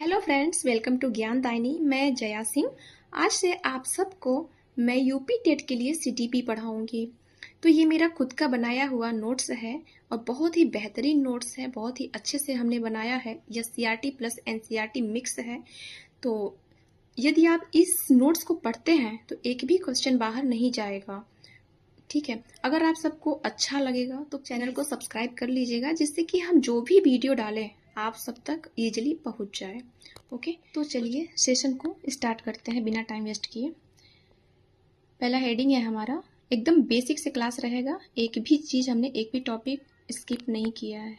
Hello friends, welcome to Gyandayini. मैं जया सिंह। आज से आप सबको मैं यूपी टेट के लिए सीटीपी पढ़ाऊंगी। तो ये मेरा खुद का बनाया हुआ नोट्स है और बहुत ही बेहतरीन नोट्स है, बहुत ही अच्छे से हमने बनाया है। यह सीआरटी प्लस एनसीईआरटी मिक्स है। तो यदि आप इस नोट्स को पढ़ते हैं तो एक भी क्वेश्चन बाहर नहीं जाएगा। ठीक है, अगर आप सबको अच्छा लगेगा तो चैनल को सब्सक्राइब कर लीजिएगा, जिससे कि हम जो भी वीडियो डालें आप सब तक इजीली पहुंच जाए। ओके, तो चलिए सेशन को स्टार्ट करते हैं बिना टाइम वेस्ट किए। पहला हेडिंग है हमारा, एकदम बेसिक से क्लास रहेगा, एक भी चीज़ हमने एक भी टॉपिक स्किप नहीं किया है।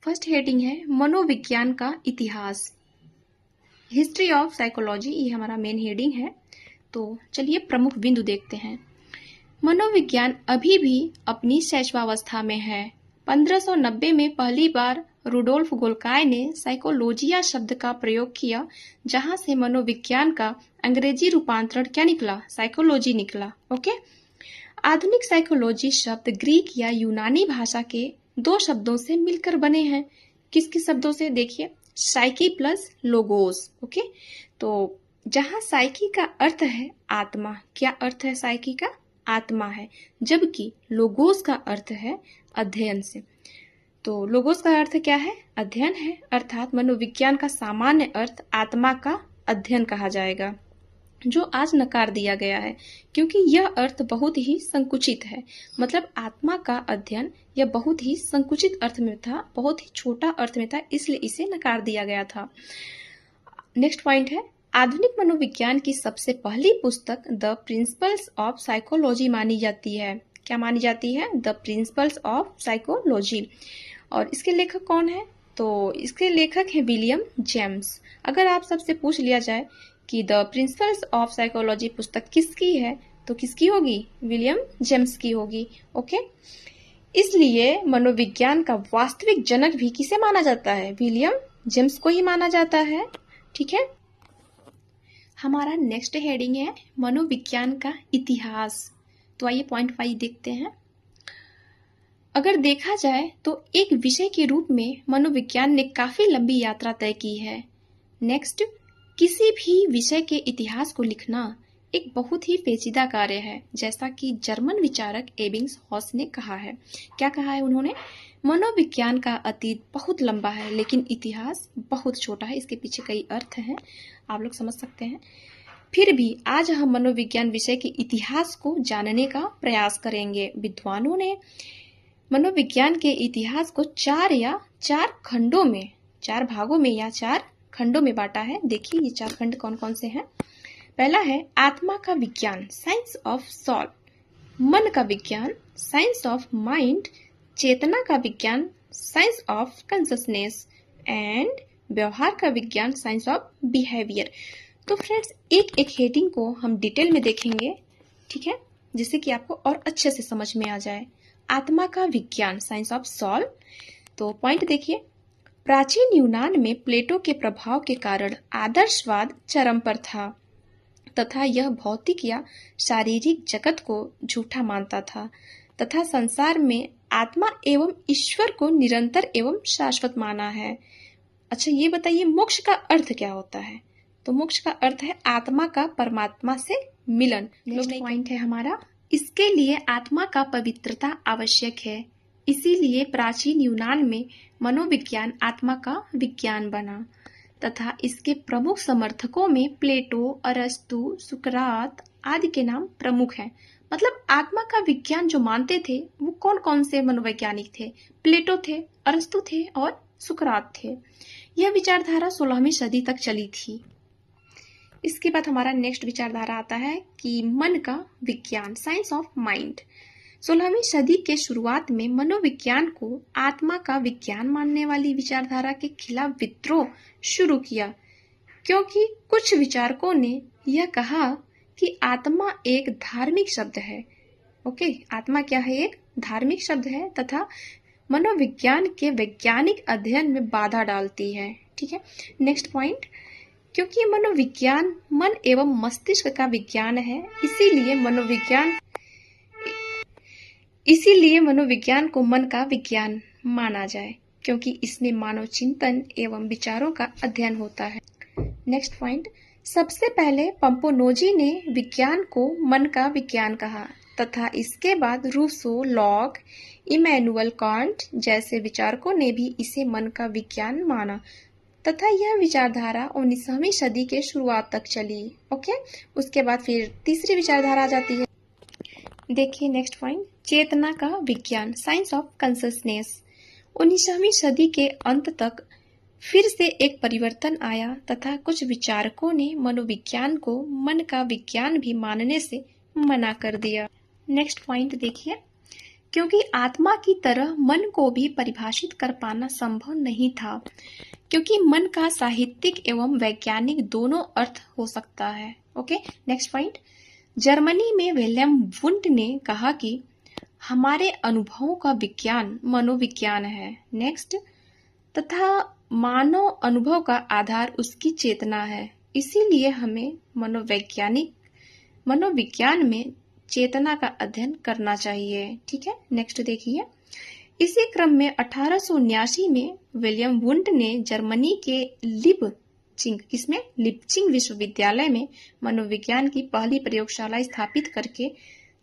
फर्स्ट हेडिंग है मनोविज्ञान का इतिहास, हिस्ट्री ऑफ साइकोलॉजी। ये हमारा मेन हेडिंग है। तो चलिए प्रमुख बिंदु देखते हैं। मनोविज्ञान अभी भी अपनी शैशवावस्था में है। 1590 में पहली बार रुडोल्फ गोल्काय ने साइकोलॉजिया शब्द का प्रयोग किया, जहां से मनोविज्ञान का अंग्रेजी रूपांतरण क्या निकला? साइकोलॉजी निकला। ओके, आधुनिक साइकोलॉजी शब्द ग्रीक या यूनानी भाषा के दो शब्दों से मिलकर बने हैं। किस किस शब्दों से? देखिए, साइकी प्लस लोगोस। ओके, तो जहां साइकी का अर्थ है आत्मा, क्या अर्थ है साइकी का? आत्मा है, जबकि लोगोस का अर्थ है अध्ययन से। तो लोगोस का अर्थ क्या है? अध्ययन है, अर्थात मनोविज्ञान का सामान्य अर्थ आत्मा का अध्ययन कहा जाएगा, जो आज नकार दिया गया है क्योंकि यह अर्थ बहुत ही संकुचित है। मतलब आत्मा का अध्ययन यह बहुत ही संकुचित अर्थ में था, बहुत ही छोटा अर्थ में था, इसलिए इसे नकार दिया गया था। नेक्स्ट पॉइंट है, आधुनिक मनोविज्ञान की सबसे पहली पुस्तक द प्रिंसिपल्स ऑफ साइकोलॉजी मानी जाती है। क्या मानी जाती है? The principles of psychology. और इसके लेखक कौन है? तो इसके लेखक हैं विलियम जेम्स। अगर आप सबसे पूछ लिया जाए कि द प्रिंसिपल्स ऑफ साइकोलॉजी पुस्तक किसकी है, तो किसकी होगी? विलियम जेम्स की होगी। ओके, इसलिए मनोविज्ञान का वास्तविक जनक भी किसे माना जाता है? विलियम जेम्स को ही माना जाता है। ठीक है, हमारा नेक्स्ट हेडिंग है मनोविज्ञान का इतिहास। तो आइए पॉइंट 5 देखते हैं। अगर देखा जाए तो एक विषय के रूप में मनोविज्ञान ने काफी लंबी यात्रा तय की है। नेक्स्ट, किसी भी विषय के इतिहास को लिखना एक बहुत ही पेचीदा कार्य है, जैसा कि जर्मन विचारक एबिंगहॉस ने कहा है। क्या कहा है उन्होंने? मनोविज्ञान का अतीत बहुत लंबा है लेकिन इतिहास बहुत छोटा है। इसके पीछे कई अर्थ हैं, आप लोग समझ सकते हैं। फिर भी आज हम मनोविज्ञान विषय के इतिहास को जानने का प्रयास करेंगे। विद्वानों ने मनोविज्ञान के इतिहास को चार खंडों में, 4 भागों में या 4 खंडों में बांटा है। देखिए ये 4 खंड कौन कौन से हैं। पहला है आत्मा का विज्ञान, साइंस ऑफ सोल। मन का विज्ञान, साइंस ऑफ माइंड। चेतना का विज्ञान, साइंस ऑफ कॉन्शसनेस। एंड व्यवहार का विज्ञान, साइंस ऑफ बिहेवियर। तो फ्रेंड्स, एक एक हेडिंग को हम डिटेल में देखेंगे, ठीक है, जिससे कि आपको और अच्छे से समझ में आ जाए। आत्मा का विज्ञान, साइंस ऑफ सोल। तो पॉइंट देखिए, प्राचीन यूनान में प्लेटो के प्रभाव के कारण आदर्शवाद चरम पर था तथा यह भौतिक या शारीरिक जगत को झूठा मानता था तथा संसार में आत्मा एवं ईश्वर को निरंतर एवं शाश्वत माना है। अच्छा, ये बताइए मोक्ष का अर्थ क्या होता है? तो मोक्ष का अर्थ है आत्मा का परमात्मा से मिलन। नेक्स्ट पॉइंट है हमारा, इसके लिए आत्मा का पवित्रता आवश्यक है, इसीलिए प्राचीन यूनान में मनोविज्ञान आत्मा का विज्ञान बना तथा इसके प्रमुख समर्थकों में प्लेटो, अरस्तु, सुकरात आदि के नाम प्रमुख हैं। मतलब आत्मा का विज्ञान जो मानते थे वो कौन कौन से मनोवैज्ञानिक थे? प्लेटो थे, अरस्तु थे और सुकरात थे। यह विचारधारा 16वीं सदी तक चली थी। इसके बाद हमारा नेक्स्ट विचारधारा आता है कि मन का विज्ञान, साइंस ऑफ माइंड। 16वीं सदी के शुरुआत में मनोविज्ञान को आत्मा का विज्ञान मानने वाली विचारधारा के खिलाफ विद्रोह शुरू किया, क्योंकि कुछ विचारकों ने यह कहा कि आत्मा एक धार्मिक शब्द है। ओके, आत्मा क्या है? एक धार्मिक शब्द है तथा मनोविज्ञान के वैज्ञानिक अध्ययन में बाधा डालती है। ठीक है, नेक्स्ट पॉइंट, क्योंकि मनोविज्ञान मन एवं मस्तिष्क का विज्ञान है, इसीलिए मनोविज्ञान को मन का विज्ञान माना जाए। क्योंकि इसमें मानव चिंतन एवं विचारों का अध्ययन होता है। नेक्स्ट पॉइंट, सबसे पहले पंपोनोजी ने विज्ञान को मन का विज्ञान कहा तथा इसके बाद रूसो, लॉक, इमैनुअल कांट जैसे विचारकों ने भी इसे मन का विज्ञान माना तथा यह विचारधारा 19वीं सदी के शुरुआत तक चली। ओके, उसके बाद फिर तीसरी विचारधारा आ जाती है। देखिए नेक्स्ट पॉइंट, चेतना का विज्ञान, साइंस ऑफ कॉन्शसनेस। 19वीं सदी के अंत तक फिर से एक परिवर्तन आया तथा कुछ विचारकों ने मनोविज्ञान को मन का विज्ञान भी मानने से मना कर दिया। नेक्स्ट पॉइंट देखिए, क्योंकि आत्मा की तरह मन को भी परिभाषित कर पाना संभव नहीं था, क्योंकि मन का साहित्यिक एवं वैज्ञानिक दोनों अर्थ हो सकता है। ओके, नेक्स्ट पॉइंट, जर्मनी में विलियम वुंट ने कहा कि हमारे अनुभवों का विज्ञान मनोविज्ञान है। नेक्स्ट, तथा मानव अनुभव का आधार उसकी चेतना है, इसीलिए हमें मनोविज्ञान में चेतना का अध्ययन करना चाहिए। ठीक है, नेक्स्ट देखिए, इसी क्रम में 1879 में विलियम वुंट ने जर्मनी के लिप्चिंग विश्वविद्यालय में मनोविज्ञान की पहली प्रयोगशाला स्थापित करके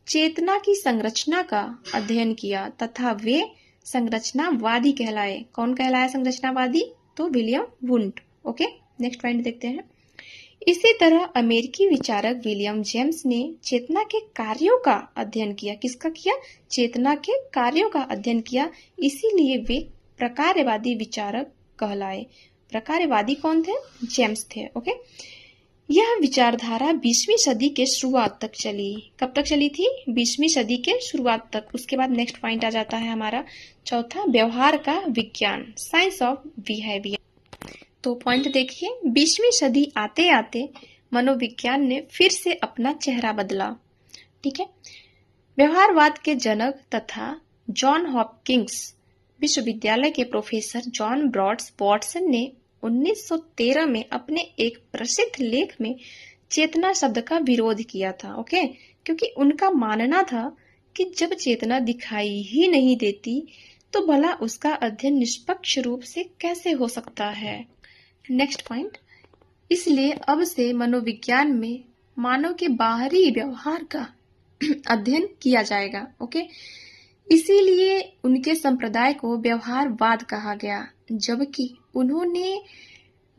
चेतना की संरचना का अध्ययन किया तथा वे संरचनावादी कहलाए। कौन कहलाया संरचनावादी? तो William Wundt. Okay, next point देखते हैं। इसी तरह अमेरिकी विचारक विलियम जेम्स ने चेतना के कार्यों का अध्ययन किया। किसका किया? चेतना के कार्यों का अध्ययन किया, इसीलिए वे प्रकार्यवादी विचारक कहलाए। प्रकार्यवादी कौन थे? जेम्स थे। ओके, यह विचारधारा 20वीं सदी के शुरुआत तक चली। कब तक चली थी? 20वीं सदी के शुरुआत तक। उसके बाद नेक्स्ट पॉइंट आ जाता है हमारा चौथा, व्यवहार का विज्ञान, साइंस ऑफ बिहेवियर। तो पॉइंट देखिए, 20वीं सदी आते आते मनोविज्ञान ने फिर से अपना चेहरा बदला। ठीक है, व्यवहारवाद के जनक तथा जॉन हॉपकिंस विश्वविद्यालय के प्रोफेसर जॉन ब्रॉड्स वॉटसन ने 1913 में अपने एक प्रसिद्ध लेख में चेतना शब्द का विरोध किया था। ओके, क्योंकि उनका मानना था कि जब चेतना दिखाई ही नहीं देती तो भला उसका अध्ययन निष्पक्ष रूप से कैसे हो सकता है। नेक्स्ट पॉइंट, इसलिए अब से मनोविज्ञान में मानव के बाहरी व्यवहार का अध्ययन किया जाएगा। ओके, इसीलिए उनके संप्रदाय को व्यवहारवाद कहा गया, जबकि उन्होंने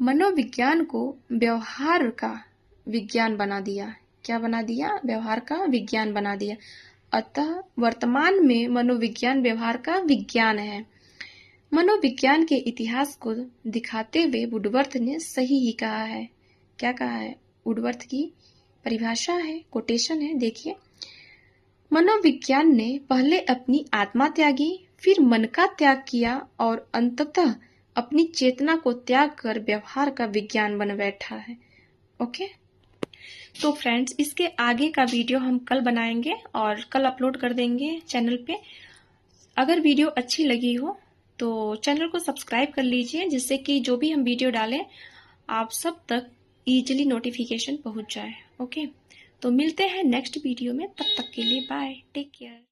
मनोविज्ञान को व्यवहार का विज्ञान बना दिया। क्या बना दिया? व्यवहार का विज्ञान बना दिया। अतः वर्तमान में मनोविज्ञान व्यवहार का विज्ञान है। मनोविज्ञान के इतिहास को दिखाते हुए वुडवर्थ ने सही ही कहा है। क्या कहा है? वुडवर्थ की परिभाषा है, कोटेशन है, देखिए, मनोविज्ञान ने पहले अपनी आत्मा त्यागी, फिर मन का त्याग किया और अंततः अपनी चेतना को त्याग कर व्यवहार का विज्ञान बन बैठा है। ओके, तो फ्रेंड्स, इसके आगे का वीडियो हम कल बनाएंगे और कल अपलोड कर देंगे चैनल पे। अगर वीडियो अच्छी लगी हो तो चैनल को सब्सक्राइब कर लीजिए, जिससे कि जो भी हम वीडियो डालें आप सब तक इजीली नोटिफिकेशन पहुंच जाए। ओके, तो मिलते हैं नेक्स्ट वीडियो में, तब तक के लिए बाय, टेक केयर।